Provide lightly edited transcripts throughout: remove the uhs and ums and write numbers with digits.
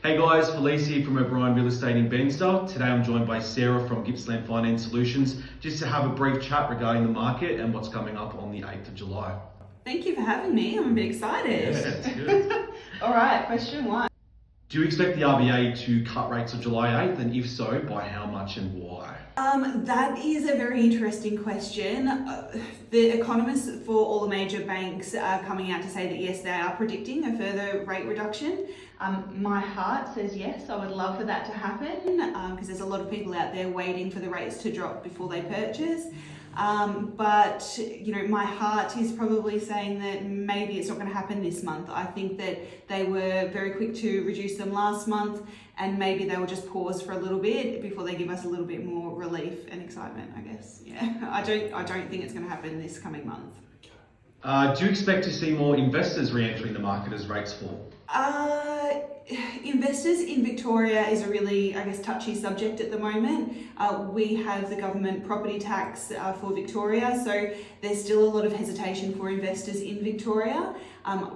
Hey guys, Felise here from OBRE Real Estate in Benster. Today I'm joined by Sarah from Gippsland FInance Solutions just to have a brief chat regarding the market and what's coming up on the 8th of July. Thank you for having me. I'm a bit excited. Yeah, it's good. All right, question one. Do you expect the RBA to cut rates on July 8th, and if so, by how much and why? That is a very interesting question. The economists for all the major banks are coming out to say that yes, they are predicting a further rate reduction. My heart says yes, I would love for that to happen because there's a lot of people out there waiting for the rates to drop before they purchase. But you know, my heart is probably saying that maybe it's not going to happen this month. I think that they were very quick to reduce them last month, and maybe they will just pause for a little bit before they give us a little bit more relief and excitement, I guess. Yeah, I don't think it's going to happen this coming month. Do you expect to see more investors re-entering the market as rates fall? Investors in Victoria is a really, I guess, touchy subject at the moment. We have the government property tax for Victoria, so there's still a lot of hesitation for investors in Victoria.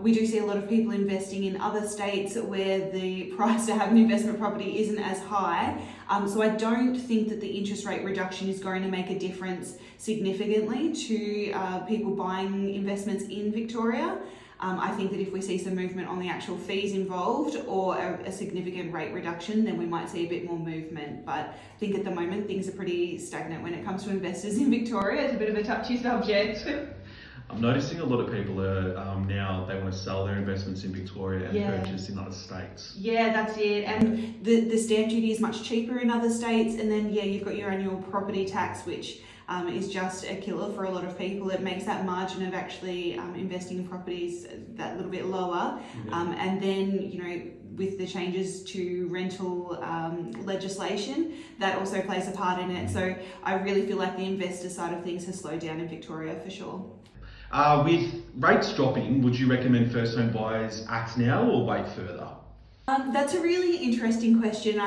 We do see a lot of people investing in other states where the price to have an investment property isn't as high. So I don't think that the interest rate reduction is going to make a difference significantly to people buying investments in Victoria. I think that if we see some movement on the actual fees involved or a significant rate reduction, then we might see a bit more movement. But I think at the moment things are pretty stagnant when it comes to investors in Victoria. It's a bit of a touchy subject. I'm noticing a lot of people are now, they want to sell their investments in Victoria and purchase in other states. Yeah, that's it. And the stamp duty is much cheaper in other states. And then, you've got your annual property tax, which is just a killer for a lot of people. It makes that margin of actually investing in properties that little bit lower. And then, you know, with the changes to rental legislation, that also plays a part in it. So I really feel like the investor side of things has slowed down in Victoria for sure. With rates dropping, would you recommend first home buyers act now or wait further? That's a really interesting question.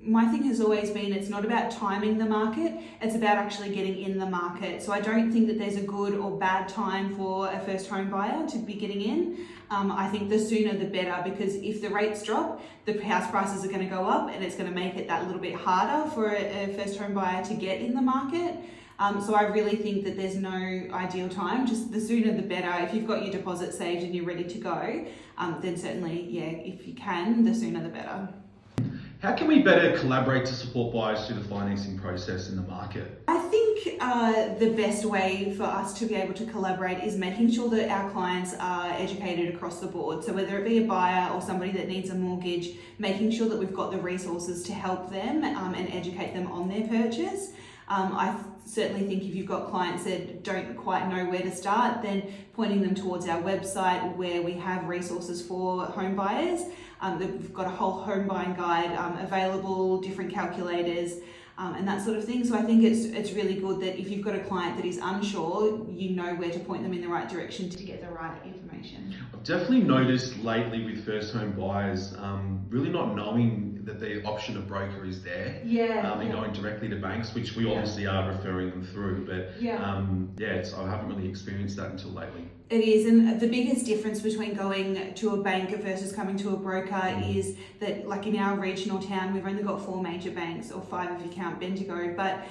My thing has always been it's not about timing the market, it's about actually getting in the market. So I don't think that there's a good or bad time for a first home buyer to be getting in. I think the sooner the better, because if the rates drop, the house prices are going to go up and it's going to make it that little bit harder for a first home buyer to get in the market. So I really think that there's no ideal time, just the sooner the better. If you've got your deposit saved and you're ready to go, then certainly, if you can, the sooner the better. How can we better collaborate to support buyers through the financing process in the market? I think the best way for us to be able to collaborate is making sure that our clients are educated across the board. So whether it be a buyer or somebody that needs a mortgage, making sure that we've got the resources to help them and educate them on their purchase. I certainly think if you've got clients that don't quite know where to start, then pointing them towards our website where we have resources for home buyers. We've got a whole home buying guide available, different calculators, and that sort of thing. So I think it's really good that if you've got a client that is unsure, you know where to point them in the right direction to get the right information. I've definitely noticed lately with first home buyers really not knowing that the option of broker is there and going directly to banks, which we obviously are referring them through, but I haven't really experienced that until lately. It is, and the biggest difference between going to a bank versus coming to a broker is that, like in our regional town, we've only got 4 major banks, or 5 if you count Bendigo, but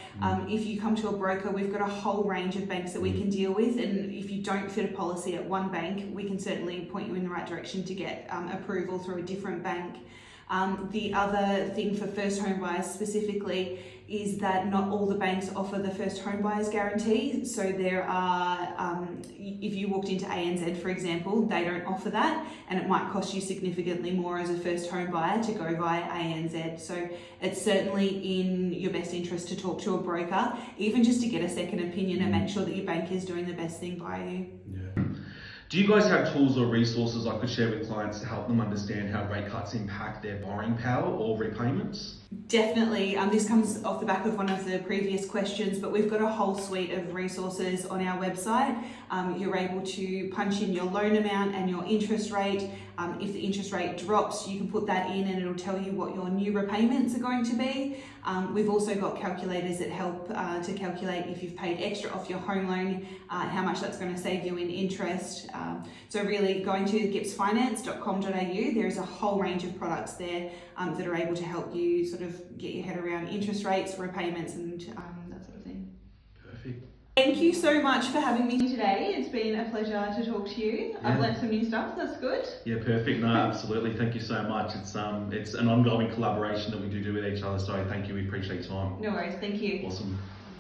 if you come to a broker, we've got a whole range of banks that we can deal with, and if you don't fit a policy at one bank, we can certainly point you in the right direction to get approval through a different bank. The other thing for first home buyers specifically is that not all the banks offer the first home buyers guarantee. So there are, if you walked into ANZ, for example, they don't offer that, and it might cost you significantly more as a first home buyer to go via ANZ. So it's certainly in your best interest to talk to a broker, even just to get a second opinion and make sure that your bank is doing the best thing by you. Yeah. Do you guys have tools or resources I could share with clients to help them understand how rate cuts impact their borrowing power or repayments? Definitely. This comes off the back of one of the previous questions, but we've got a whole suite of resources on our website. You're able to punch in your loan amount and your interest rate. if the interest rate drops, you can put that in and it'll tell you what your new repayments are going to be. We've also got calculators that help to calculate if you've paid extra off your home loan, how much that's going to save you in interest. So really going to gippsfinance.com.au, there's a whole range of products there that are able to help you sort of get your head around interest rates, repayments and that sort of thing. Perfect. Thank you so much for having me today. It's been a pleasure to talk to you. Yeah. I've learnt some new stuff, that's good. Yeah, perfect. No, absolutely. Thank you so much. It's an ongoing collaboration that we do with each other, so thank you. We appreciate your time. No worries, thank you. Awesome.